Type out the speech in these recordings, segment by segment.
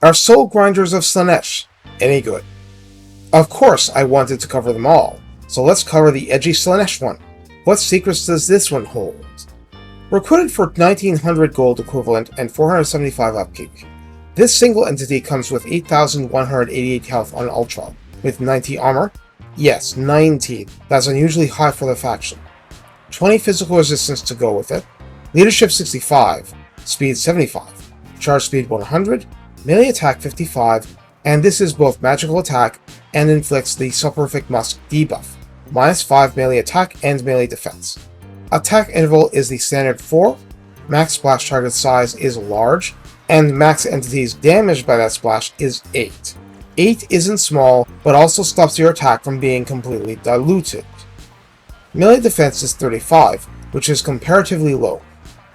Are Soul Grinders of Slaanesh any good? Of course I wanted to cover them all, so let's cover the edgy Slaanesh one. What secrets does this one hold? Recruited for 1900 gold equivalent and 475 upkeep. This single entity comes with 8,188 health on Ultra, with 90 armor. Yes, 90. That's unusually high for the faction. 20 physical resistance to go with it. Leadership 65, speed 75, charge speed 100, melee attack 55, and this is both magical attack and inflicts the Soporific Musk debuff, -5 melee attack and melee defense. Attack interval is the standard 4, max splash target size is large, and max entities damaged by that splash is 8. 8 isn't small, but also stops your attack from being completely diluted. Melee defense is 35, which is comparatively low.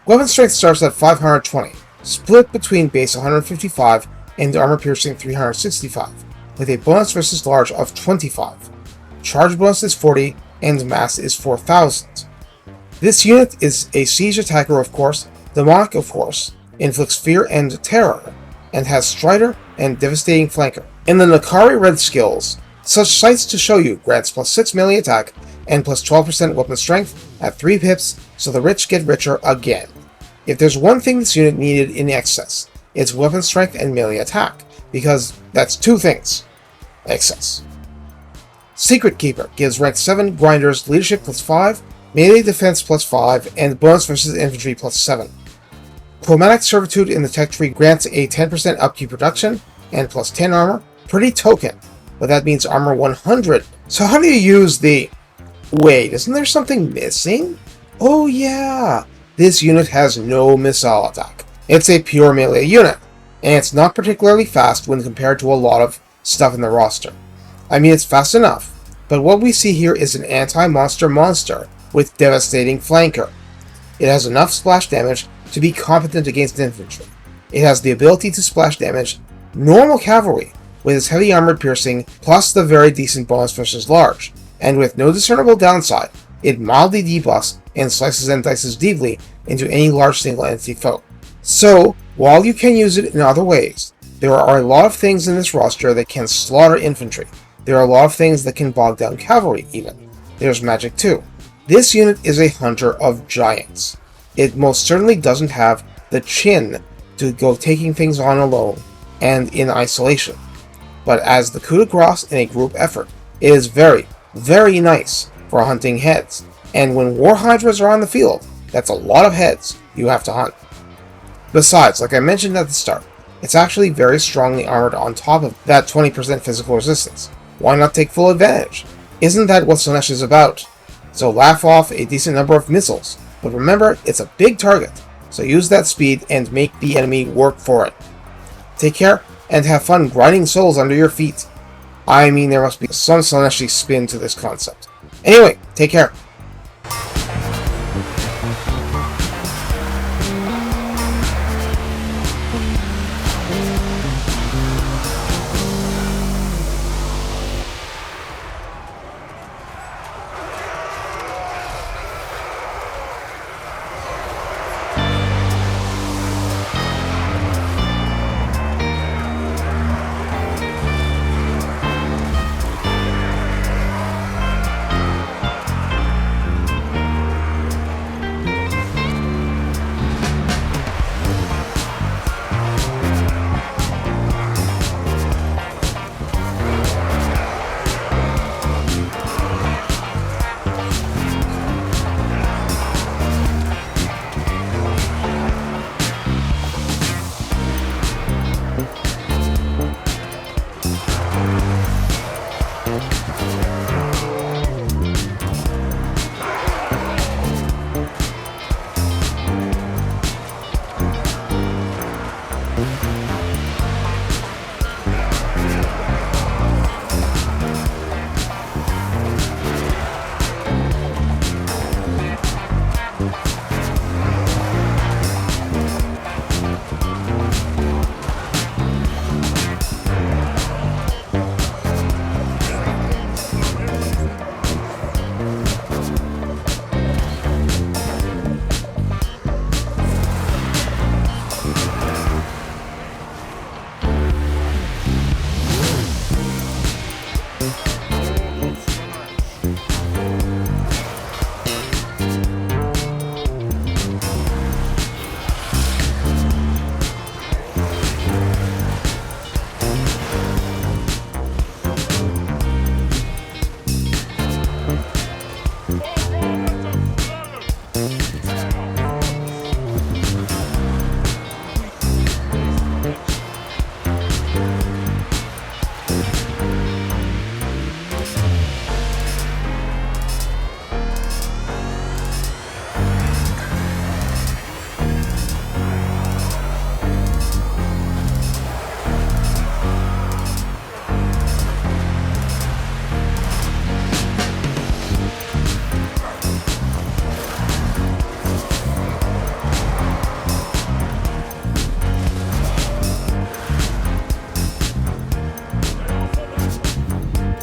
Weapon strength starts at 520, split between base 155 and armor piercing 365, with a bonus versus large of 25. Charge bonus is 40, and mass is 4000. This unit is a siege attacker, of course, demonic, of course, inflicts fear and terror, and has strider and devastating flanker. In the Nakari Red skills, such sights to show you grants +6 melee attack and +12% weapon strength at 3 pips, so the rich get richer again. If there's one thing this unit needed in excess, it's weapon strength and melee attack, because that's 2 things. Excess. Secret Keeper gives rank 7 grinders leadership +5, melee defense +5, and bonus versus infantry +7. Chromatic Servitude in the tech tree grants a 10% upkeep reduction and +10 armor. Pretty token, but that means armor 100. So how do you use the... Wait, isn't there something missing? Oh yeah, this unit has no missile attack. It's a pure melee unit, and it's not particularly fast when compared to a lot of stuff in the roster. I mean, it's fast enough, but what we see here is an anti-monster monster with devastating flanker. It has enough splash damage to be competent against infantry. It has the ability to splash damage normal cavalry with its heavy armored piercing plus the very decent bonus versus large, and with no discernible downside, it mildly debuffs and slices and dices deeply into any large single entity foe. So, while you can use it in other ways, there are a lot of things in this roster that can slaughter infantry. There are a lot of things that can bog down cavalry even. There's magic too. This unit is a hunter of giants. It most certainly doesn't have the chin to go taking things on alone and in isolation. But as the coup de grace in a group effort, it is very, very nice for hunting heads. And when war hydras are on the field, that's a lot of heads you have to hunt. Besides, like I mentioned at the start, it's actually very strongly armored on top of that 20% physical resistance. Why not take full advantage? Isn't that what Slaanesh is about? So laugh off a decent number of missiles, but remember, it's a big target, so use that speed and make the enemy work for it. Take care, and have fun grinding souls under your feet. I mean, there must be some Slaanesh spin to this concept. Anyway, take care.